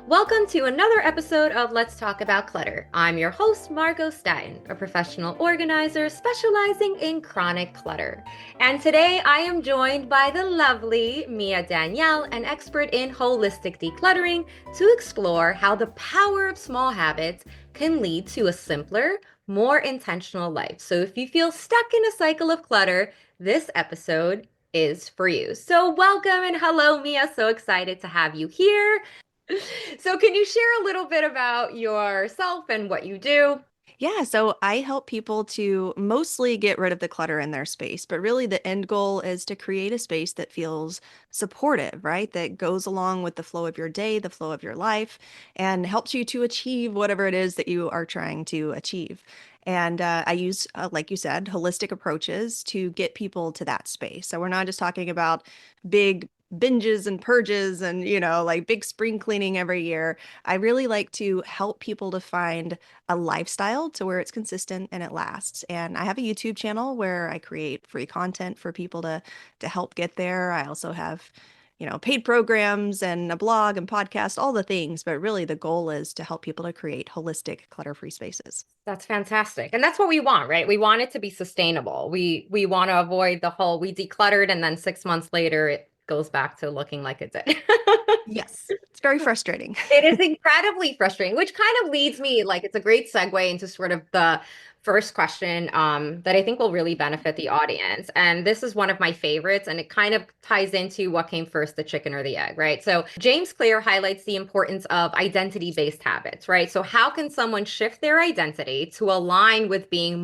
Welcome to another episode of Let's Talk About Clutter. I'm your host, Margo, a professional organizer specializing in chronic clutter. And today I am joined by the lovely Mia Danielle, an expert in holistic decluttering, to explore how the power of small habits can lead to a simpler, more intentional life. So if you feel stuck in a cycle of clutter, this episode is for you. So welcome and hello, Mia. So excited to have you here. So, can you share a little bit about yourself and what you do? Yeah, so I help people to mostly get rid of the clutter in their space, but really the end goal is to create a space that feels supportive, right? That goes along with the flow of your day, the flow of your life, and helps you to achieve whatever it is that you are trying to achieve. And I use, like you said, holistic approaches to get people to that space. So we're not just talking about big binges and purges and, like big spring cleaning every year. I really like to help people to find a lifestyle to where it's consistent and it lasts. And I have a YouTube channel where I create free content for people to help get there. I also have, paid programs and a blog and podcast, all the things, but really the goal is to help people to create holistic clutter-free spaces. That's fantastic. And that's what we want, right? We want it to be sustainable. We want to avoid the whole we decluttered and then 6 months later it goes back to looking like it did. Yes. It's very frustrating. It is incredibly frustrating, which kind of leads me, like, it's a great segue into sort of the first question that I think will really benefit the audience. And this is one of my favorites, and it kind of ties into what came first, the chicken or the egg, right? So James Clear highlights the importance of identity-based habits, right? So how can someone shift their identity to align with being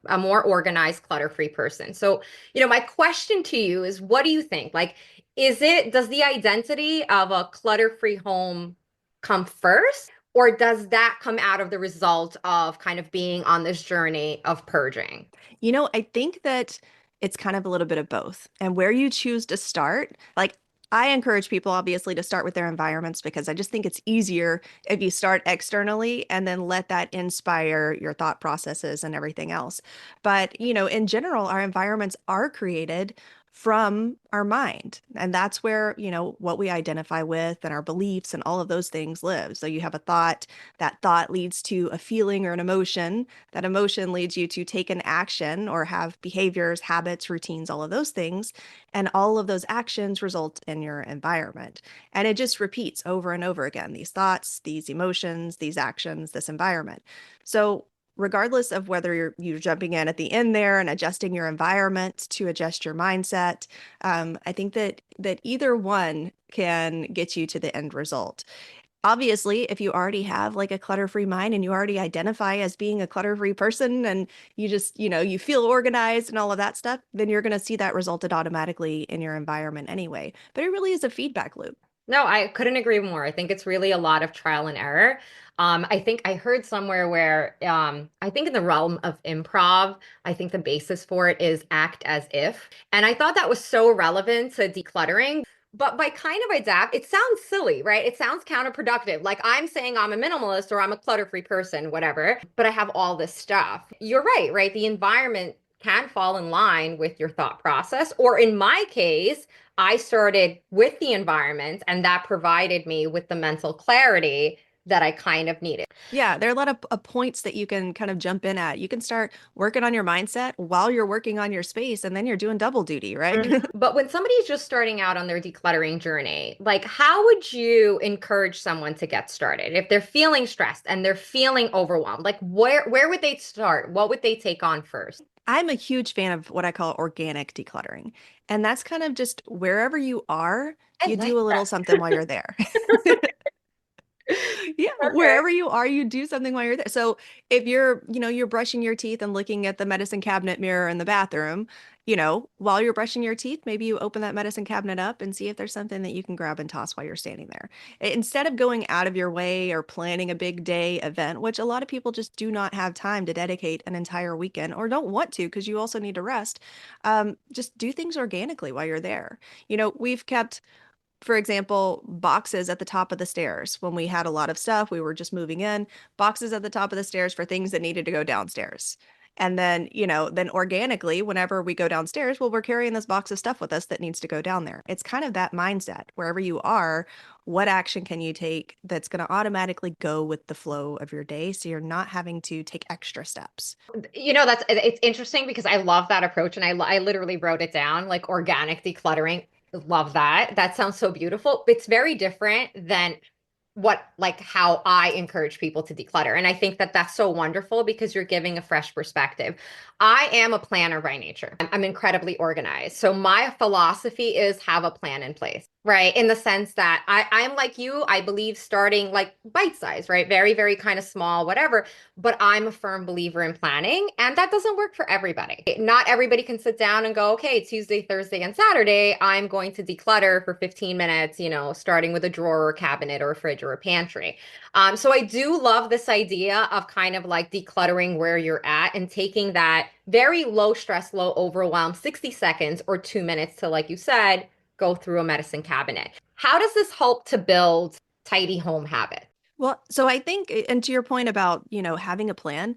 a more organized, clutter-free person? So, my question to you is, what do you think? Like, does the identity of a clutter-free home come first, or does that come out of the result of kind of being on this journey of purging? I think that it's kind of a little bit of both. And where you choose to start, like I encourage people obviously to start with their environments because I just think it's easier if you start externally and then let that inspire your thought processes and everything else. But, in general, our environments are created from our mind. And that's where, what we identify with and our beliefs and all of those things live. So you have a thought, that thought leads to a feeling or an emotion. That emotion leads you to take an action or have behaviors, habits, routines, all of those things. And all of those actions result in your environment. And it just repeats over and over again, these thoughts, these emotions, these actions, this environment. So regardless of whether you're jumping in at the end there and adjusting your environment to adjust your mindset, I think that either one can get you to the end result. Obviously, if you already have like a clutter-free mind and you already identify as being a clutter-free person and you just, you feel organized and all of that stuff, then you're going to see that resulted automatically in your environment anyway. But it really is a feedback loop. No, I couldn't agree more. I think it's really a lot of trial and error. I think I heard somewhere where I think in the realm of improv, I think the basis for it is act as if. And I thought that was so relevant to decluttering. But by kind of adapt, it sounds silly, right? It sounds counterproductive. Like I'm saying I'm a minimalist or I'm a clutter-free person, whatever, but I have all this stuff. You're right, right? The environment can fall in line with your thought process. Or in my case, I started with the environment, and that provided me with the mental clarity that I kind of needed. Yeah, there are a lot of points that you can kind of jump in at. You can start working on your mindset while you're working on your space, and then you're doing double duty, right? Mhm. But when somebody's just starting out on their decluttering journey, like how would you encourage someone to get started if they're feeling stressed and they're feeling overwhelmed? Like where would they start? What would they take on first? I'm a huge fan of what I call organic decluttering. And that's kind of just wherever you are, I you like do a little that. something while you're there. Yeah, Okay. wherever you are, you do something while you're there. So if you're brushing your teeth and looking at the medicine cabinet mirror in the bathroom, while you're brushing your teeth, maybe you open that medicine cabinet up and see if there's something that you can grab and toss while you're standing there. Instead of going out of your way or planning a big day event, which a lot of people just do not have time to dedicate an entire weekend or don't want to because you also need to rest, just do things organically while you're there. We've kept, for example, boxes at the top of the stairs. When we had a lot of stuff, we were just moving in, boxes at the top of the stairs for things that needed to go downstairs. And then, then organically, whenever we go downstairs, well, we're carrying this box of stuff with us that needs to go down there. It's kind of that mindset. Wherever you are, what action can you take that's going to automatically go with the flow of your day so you're not having to take extra steps? That's it's interesting because I love that approach and I literally wrote it down like organic decluttering. Love that. That sounds so beautiful. It's very different than how I encourage people to declutter. And I think that that's so wonderful because you're giving a fresh perspective. I am a planner by nature. I'm incredibly organized. So my philosophy is have a plan in place, right? In the sense that I'm like you, I believe starting like bite size, right? Very, very kind of small, whatever. But I'm a firm believer in planning, and that doesn't work for everybody. Not everybody can sit down and go, okay, Tuesday, Thursday, and Saturday, I'm going to declutter for 15 minutes, starting with a drawer or cabinet or a fridge or a pantry. So I do love this idea of kind of like decluttering where you're at and taking that very low stress, low overwhelm, 60 seconds or 2 minutes to, like you said, go through a medicine cabinet. How does this help to build tidy home habits? Well, so I think, and to your point about, having a plan,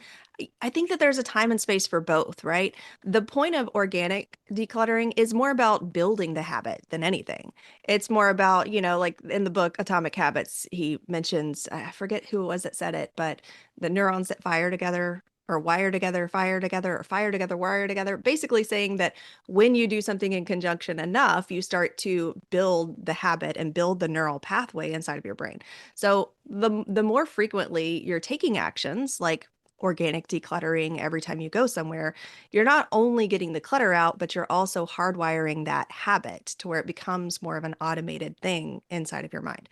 I think that there's a time and space for both, right? The point of organic decluttering is more about building the habit than anything. It's more about, like in the book Atomic Habits, he mentions, I forget who it was that said it, but the neurons that fire together or wire together, fire together, or fire together, wire together, basically saying that when you do something in conjunction enough, you start to build the habit and build the neural pathway inside of your brain. So the more frequently you're taking actions like organic decluttering every time you go somewhere, you're not only getting the clutter out, but you're also hardwiring that habit to where it becomes more of an automated thing inside of your mind.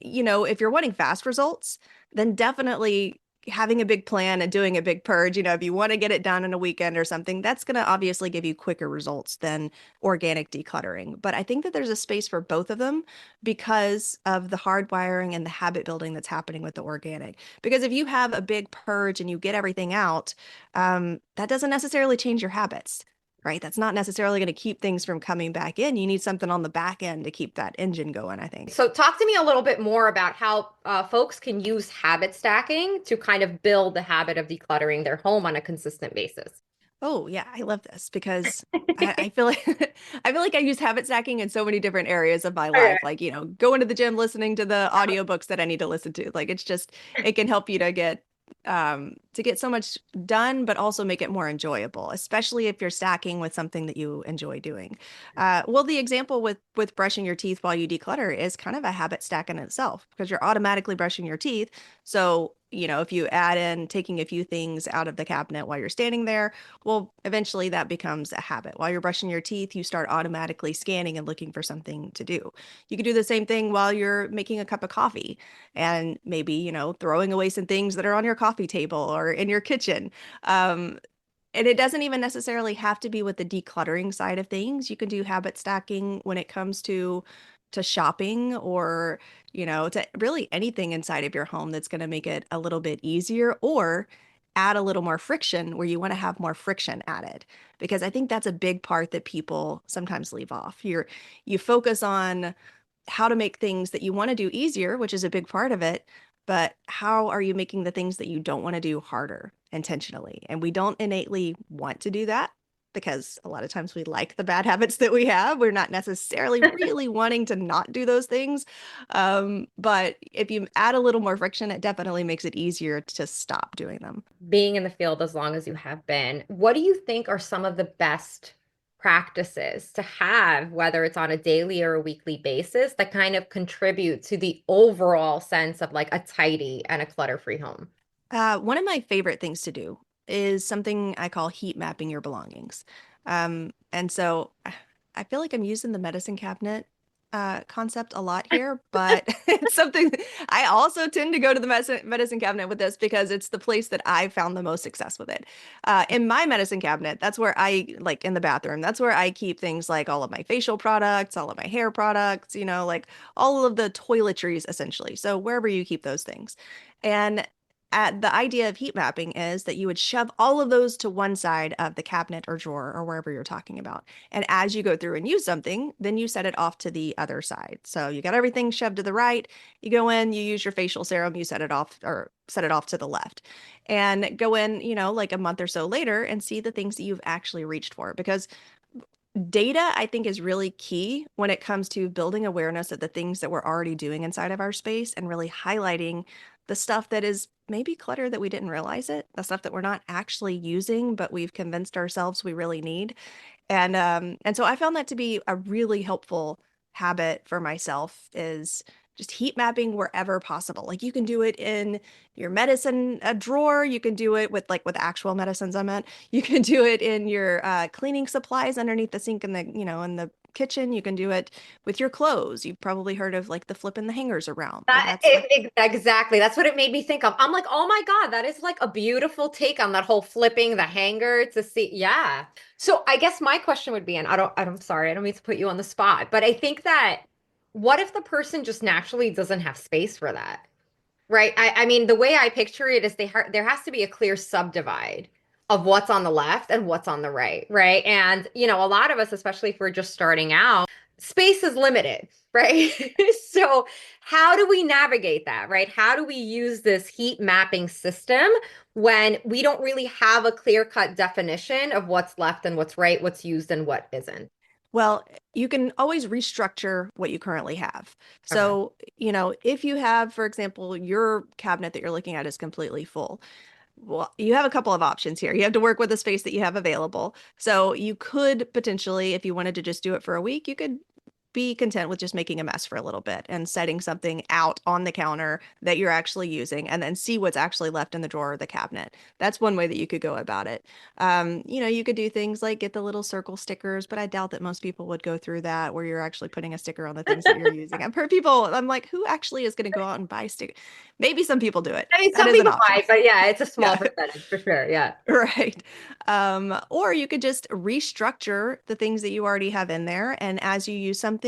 If you're wanting fast results, then definitely having a big plan and doing a big purge, if you want to get it done in a weekend or something, that's going to obviously give you quicker results than organic decluttering. But I think that there's a space for both of them because of the hardwiring and the habit building that's happening with the organic. Because if you have a big purge and you get everything out, that doesn't necessarily change your habits, right? That's not necessarily going to keep things from coming back in. You need something on the back end to keep that engine going, I think. So, talk to me a little bit more about how folks can use habit stacking to kind of build the habit of decluttering their home on a consistent basis. Oh yeah, I love this because I feel like I feel like I use habit stacking in so many different areas of my Okay. life. Like, going to the gym, listening to the audiobooks that I need to listen to. Like it's just it can help you to get so much done, but also make it more enjoyable, especially if you're stacking with something that you enjoy doing. Well, the example with brushing your teeth while you declutter is kind of a habit stack in itself because you're automatically brushing your teeth. So, if you add in taking a few things out of the cabinet while you're standing there, well, eventually that becomes a habit. While you're brushing your teeth, you start automatically scanning and looking for something to do. You can do the same thing while you're making a cup of coffee and maybe, throwing away some things that are on your coffee table or in your kitchen. Um, and it doesn't even necessarily have to be with the decluttering side of things. You can do habit stacking when it comes to shopping or, to really anything inside of your home that's going to make it a little bit easier or add a little more friction where you want to have more friction added. Because I think that's a big part that people sometimes leave off. You focus on how to make things that you want to do easier, which is a big part of it, but how are you making the things that you don't want to do harder intentionally? And we don't innately want to do that because a lot of times we like the bad habits that we have. We're not necessarily really wanting to not do those things. But if you add a little more friction, it definitely makes it easier to stop doing them. Being in the field as long as you have been, what do you think are some of the best practices to have, whether it's on a daily or a weekly basis, that kind of contribute to the overall sense of like a tidy and a clutter-free home? One of my favorite things to do is something I call heat mapping your belongings. And so I feel like I'm using the medicine cabinet concept a lot here, but it's something I also tend to go to the medicine cabinet with this because it's the place that I found the most success with it. In my medicine cabinet, that's where like in the bathroom, that's where I keep things like all of my facial products, all of my hair products, like all of the toiletries essentially. So wherever you keep those things. And the idea of heat mapping is that you would shove all of those to one side of the cabinet or drawer or wherever you're talking about. And as you go through and use something, then you set it off to the other side. So you got everything shoved to the right, you go in, you use your facial serum, you set it off or set it off to the left. And go in, like a month or so later and see the things that you've actually reached for. Because data, I think, is really key when it comes to building awareness of the things that we're already doing inside of our space and really highlighting the stuff that is maybe clutter that we didn't realize it, the stuff that we're not actually using, but we've convinced ourselves we really need. And so I found that to be a really helpful habit for myself is just heat mapping wherever possible. Like you can do it in your medicine drawer, you can do it with actual medicines I meant. You can do it in your cleaning supplies underneath the sink in the kitchen. You can do it with your clothes. You've probably heard of like the flipping the hangers around. Like that's like Exactly. That's what it made me think of. I'm like, oh my God, that is like a beautiful take on that whole flipping the hanger to see. Yeah. So I guess my question would be, and I'm sorry, I don't mean to put you on the spot, but I think that what if the person just naturally doesn't have space for that? Right. I mean, the way I picture it is there has to be a clear subdivide of what's on the left and what's on the right. Right. And, a lot of us, especially if we're just starting out, space is limited. Right. So, how do we navigate that? Right. How do we use this heat mapping system when we don't really have a clear-cut definition of what's left and what's right, what's used and what isn't? Well, you can always restructure what you currently have. Okay. So, if you have, for example, your cabinet that you're looking at is completely full, well, you have a couple of options here. You have to work with the space that you have available. So you could potentially, if you wanted to just do it for a week, you could be content with just making a mess for a little bit and setting something out on the counter that you're actually using and then see what's actually left in the drawer or the cabinet. That's one way that you could go about it. You could do things like get the little circle stickers, but I doubt that most people would go through that where you're actually putting a sticker on the things that you're using. I've heard people, I'm like, who actually is going to go out and buy stickers? Maybe some people do it. I mean, That some is an people option. might, but yeah, it's a small Yeah. percentage for sure. Yeah. Right. Or you could just restructure the things that you already have in there. And as you use something,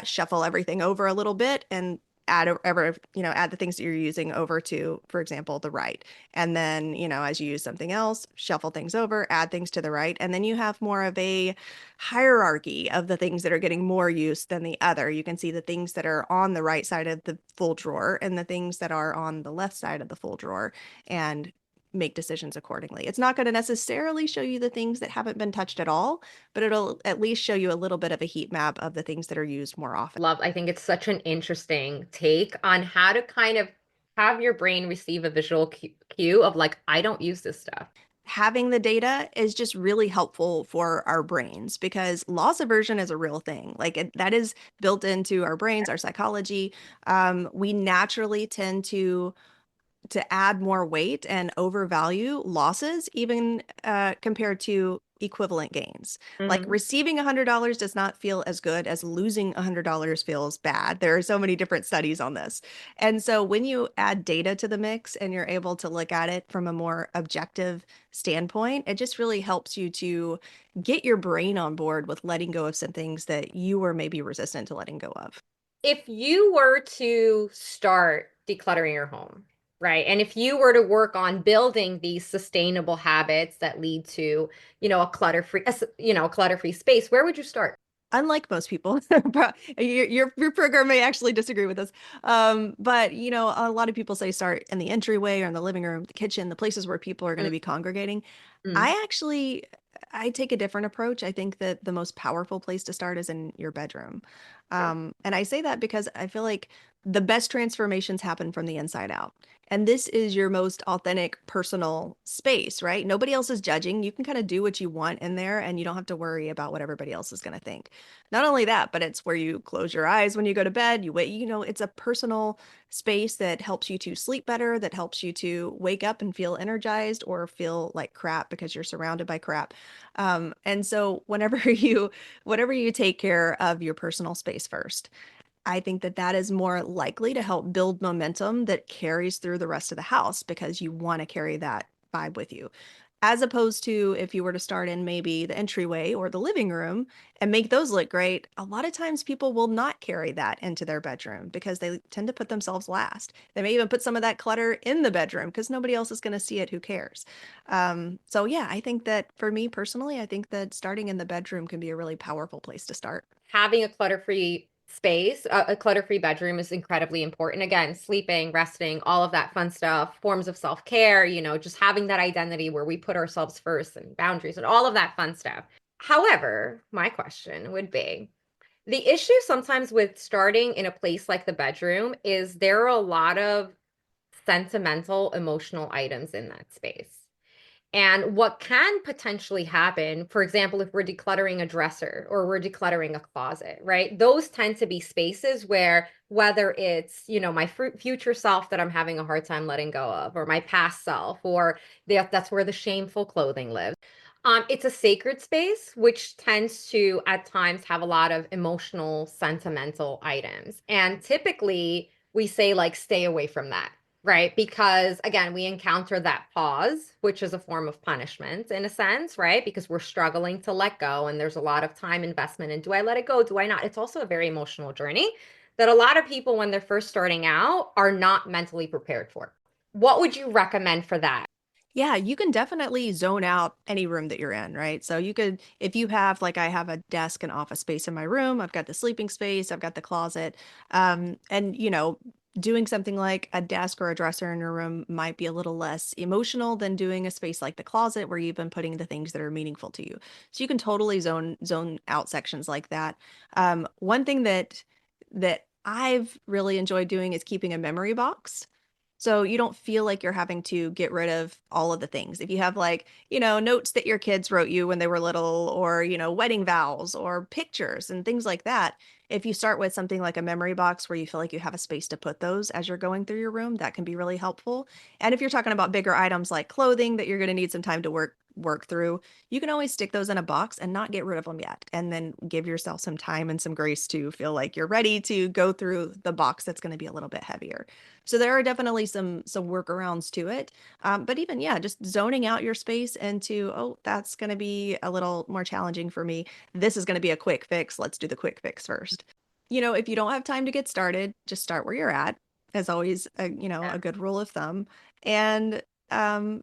shuffle everything over a little bit and add the things that you're using over to, for example, the right. And then, as you use something else, shuffle things over, add things to the right. And then you have more of a hierarchy of the things that are getting more use than the other. You can see the things that are on the right side of the full drawer and the things that are on the left side of the full drawer. And make decisions accordingly. It's not going to necessarily show you the things that haven't been touched at all, but it'll at least show you a little bit of a heat map of the things that are used more often. I think it's such an interesting take on how to kind of have your brain receive a visual cue of like, I don't use this stuff. Having the data is just really helpful for our brains because loss aversion is a real thing. That is built into our brains, our psychology. We naturally tend to add more weight and overvalue losses, even compared to equivalent gains. Like Hmm. receiving $100 does not feel as good as losing $100 feels bad. There are so many different studies on this. And so when you add data to the mix and you're able to look at it from a more objective standpoint, it just really helps you to get your brain on board with letting go of some things that you were maybe resistant to letting go of. If you were to start decluttering your home, right? And if you were to work on building these sustainable habits that lead to, a clutter-free space, where would you start? Unlike most people, your program may actually disagree with us. But a lot of people say start in the entryway or in the living room, the kitchen, the places where people are going to be congregating. Mm-hmm. I actually I take a different approach. I think that the most powerful place to start is in your bedroom. And I say that because I feel like the best transformations happen from the inside out. And this is your most authentic personal space, right? Nobody else is judging. You can kind of do what you want in there and you don't have to worry about what everybody else is going to think. Not only that, but it's where you close your eyes when you go to bed. You wait, it's a personal space that helps you to sleep better, that helps you to wake up and feel energized or feel like crap because you're surrounded by crap. And so whenever you take care of your personal space first, I think that that is more likely to help build momentum that carries through the rest of the house because you want to carry that vibe with you. As opposed to if you were to start in maybe the entryway or the living room and make those look great, a lot of times people will not carry that into their bedroom because they tend to put themselves last. They may even put some of that clutter in the bedroom because nobody else is going to see it. Who cares? So, yeah, I think that for me personally, I think that starting in the bedroom can be a really powerful place to start. Having a clutter-free space, a clutter-free bedroom is incredibly important. Again, sleeping, resting, all of that fun stuff, forms of self-care, just having that identity where we put ourselves first and boundaries and all of that fun stuff. However, my question would be, the issue sometimes with starting in a place like the bedroom is there are a lot of sentimental, emotional items in that space. And what can potentially happen, for example, if we're decluttering a dresser or we're decluttering a closet, right? Those tend to be spaces where, whether it's, my future self that I'm having a hard time letting go of, or my past self, or that's where the shameful clothing lives. It's a sacred space, which tends to at times have a lot of emotional, sentimental items. And typically we say, like, stay away from that. Right. Because again, we encounter that pause, which is a form of punishment in a sense, right? Because we're struggling to let go and there's a lot of time investment in, do I let it go? Do I not? It's also a very emotional journey that a lot of people, when they're first starting out, are not mentally prepared for. What would you recommend for that? Yeah, you can definitely zone out any room that you're in, right? So you could, if you have, like, I have a desk and office space in my room, I've got the sleeping space, I've got the closet, and doing something like a desk or a dresser in your room might be a little less emotional than doing a space like the closet where you've been putting the things that are meaningful to you. So you can totally zone out sections like that. One thing that I've really enjoyed doing is keeping a memory box. So you don't feel like you're having to get rid of all of the things. If you have, like, notes that your kids wrote you when they were little, or, wedding vows or pictures and things like that, if you start with something like a memory box where you feel like you have a space to put those as you're going through your room, that can be really helpful. And if you're talking about bigger items like clothing that you're going to need some time to work through, you can always stick those in a box and not get rid of them yet. And then give yourself some time and some grace to feel like you're ready to go through the box that's going to be a little bit heavier. So there are definitely some workarounds to it. But even, yeah, just zoning out your space into, oh, that's going to be a little more challenging for me. This is going to be a quick fix. Let's do the quick fix first. If you don't have time to get started, just start where you're at, as always, a good rule of thumb. And um,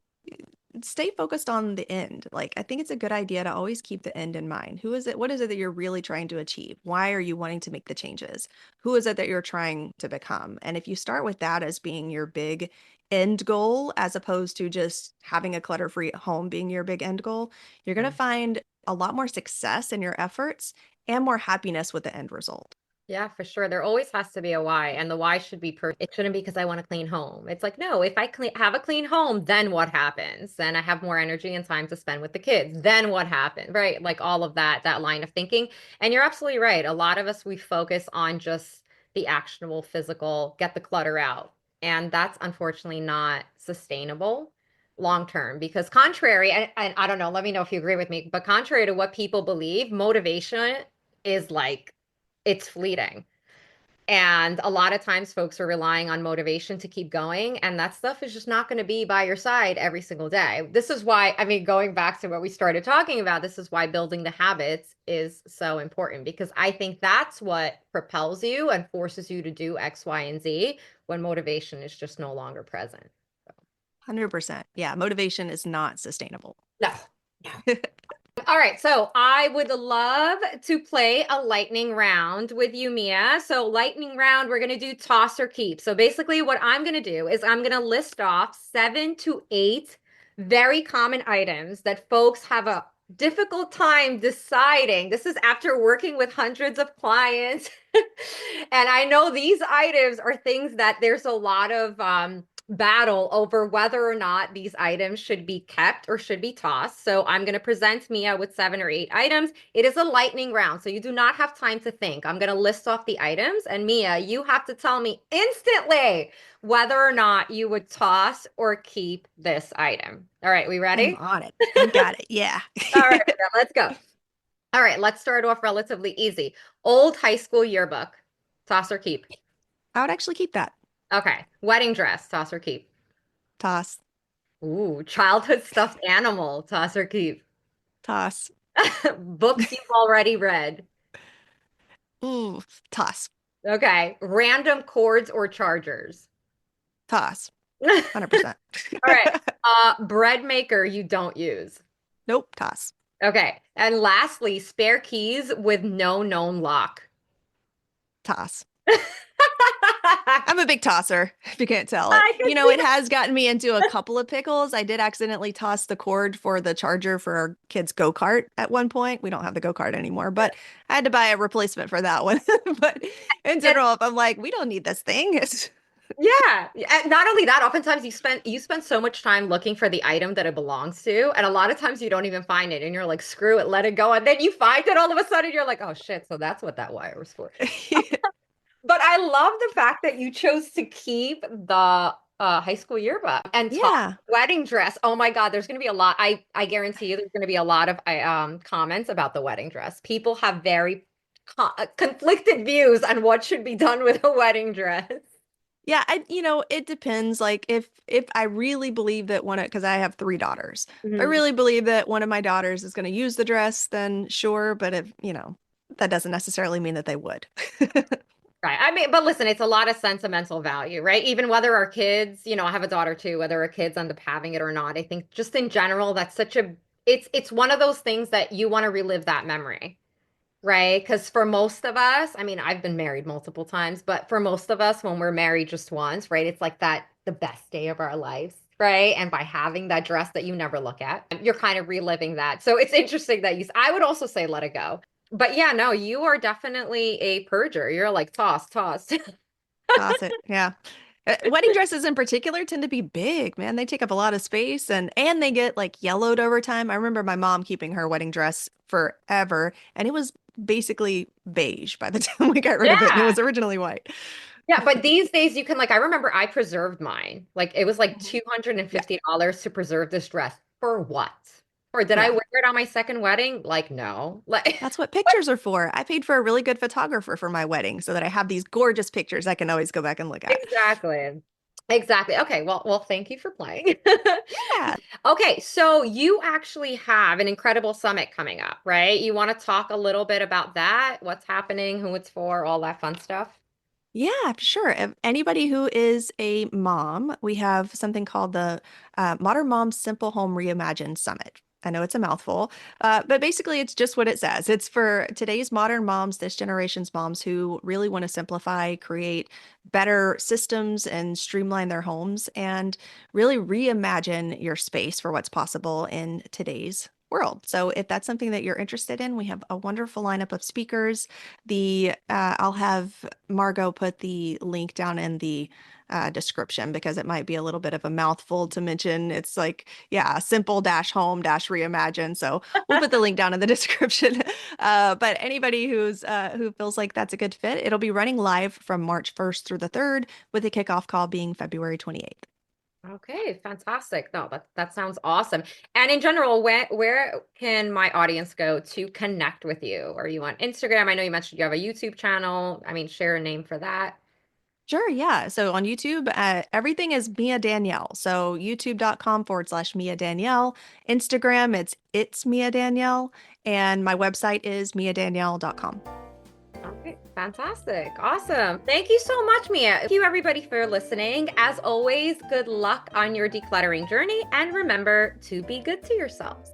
stay focused on the end. Like, I think it's a good idea to always keep the end in mind. Who is it? What is it that you're really trying to achieve? Why are you wanting to make the changes? Who is it that you're trying to become? And if you start with that as being your big end goal, as opposed to just having a clutter-free home being your big end goal, you're going to Mm. find a lot more success in your efforts and more happiness with the end result. Yeah, for sure. There always has to be a why, and the why should be it shouldn't be because I want a clean home. It's like, no, if I have a clean home, then what happens? Then I have more energy and time to spend with the kids. Then what happens? Right? Like all of that line of thinking. And you're absolutely right. A lot of us, we focus on just the actionable physical, get the clutter out. And that's unfortunately not sustainable long term because contrary, and I don't know, let me know if you agree with me, but contrary to what people believe, motivation is like it's fleeting. And a lot of times folks are relying on motivation to keep going, and that stuff is just not going to be by your side every single day. This is why, I mean, going back to what we started talking about, this is why building the habits is so important because I think that's what propels you and forces you to do X, Y, and Z when motivation is just no longer present. 100%. Yeah, motivation is not sustainable. No, no. All right, so I would love to play a lightning round with you, Mia. So, lightning round, we're going to do toss or keep. So, basically, what I'm going to do is I'm going to list off 7 to 8 very common items that folks have a difficult time deciding. This is after working with hundreds of clients. And I know these items are things that there's a lot of battle over whether or not these items should be kept or should be tossed. So I'm going to present Mia with 7 or 8 items. It is a lightning round, so you do not have time to think. I'm going to list off the items, and Mia, you have to tell me instantly whether or not you would toss or keep this item. All right, we I'm ready? on it. I've got it. Yeah. All right, Mia, let's go. All right, let's start off relatively easy. Old high school yearbook, toss or keep? I would actually keep that. Okay. Wedding dress, toss or keep? Toss. Ooh, childhood stuffed animal, toss or keep. Toss. Books you've already read. Ooh, toss. Okay. Random cords or chargers. Toss. All 100%. right. Bread maker you don't use. Nope, toss. Okay. And lastly, spare keys with no known lock. Toss. I'm a big tosser, if you can't tell it. I can You know, see it has gotten me into a couple of pickles. I did accidentally toss the cord for the charger for our kids' go-kart at one point. We don't have the go-kart anymore, but I had to buy a replacement for that one. But in that. general, if I'm like, we don't need this thing. It's Yeah. And not only that, oftentimes you spend so much time looking for the item that it belongs to, and a lot of times you don't even find it, and you're like, screw it, let it go, and then you find it all of a sudden, you're like, oh shit, so that's what that wire was for. But I love the fact that you chose to keep the high school yearbook and talk yeah. wedding dress. Oh my God, there's going to be a lot. I guarantee you, there's going to be a lot of comments about the wedding dress. People have very conflicted views on what should be done with a wedding dress. Yeah, it depends. Like if I really believe that because I have three daughters. If I Mhm. really believe that one of my daughters is going to use the dress, then sure, but if that doesn't necessarily mean that they would. Right. I mean, but listen, it's a lot of sentimental value, right? Even whether our kids, I have a daughter too, whether our kids end up having it or not. I think just in general, that's such a it's one of those things that you want to relive that memory, right? Because for most of us, I mean, I've been married multiple times, but for most of us, when we're married just once, right, it's like that the best day of our lives, right? And by having that dress that you never look at, you're kind of reliving that. So it's interesting that I would also say let it go. But yeah, no, you are definitely a purger. You're like toss, toss. Toss it. Yeah. Wedding dresses in particular tend to be big, man. They take up a lot of space and they get like yellowed over time. I remember my mom keeping her wedding dress forever, and it was basically beige by the time we got rid of it, and it Yeah. was originally white. Yeah, but these days you can I remember I preserved mine. Like it was like Mhm. Yeah. $250 to preserve this dress. For what? Or did I Yeah. wear it on my second wedding? Like no. Like That's what pictures are for. I paid for a really good photographer for my wedding so that I have these gorgeous pictures I can always go back and look at. exactly. Exactly. Okay, well, thank you for playing. Yeah. Okay, so you actually have an incredible summit coming up, right? You want to talk a little bit about that, what's happening, who it's for, all that fun stuff? Yeah, sure. If anybody who is a mom, we have something called the Modern Mom's Simple Home Reimagined Summit. I know it's a mouthful, but basically it's just what it says. It's for today's modern moms, this generation's moms who really want to simplify, create better systems and streamline their homes and really reimagine your space for what's possible in today's world. So if that's something that you're interested in, we have a wonderful lineup of speakers. The I'll have Margo put the link down in the description because it might be a little bit of a mouthful to mention. It's like, yeah, simple dash home dash reimagine. So we'll put the link down in the description. But anybody who feels like that's a good fit, it'll be running live from March 1st through the 3rd, with the kickoff call being February 28th. Okay, fantastic. No, that sounds awesome. And in general, where can my audience go to connect with you? Are you on Instagram? I know you mentioned you have a YouTube channel. I mean, share a name for that. Sure, yeah. So on YouTube, everything is Mia Danielle. So youtube.com// Mia Danielle. Instagram, it's Mia Danielle. And my website is miadanielle.com. Okay, fantastic. Awesome. Thank you so much, Mia. Thank you, everybody, for listening. As always, good luck on your decluttering journey. And remember to be good to yourselves.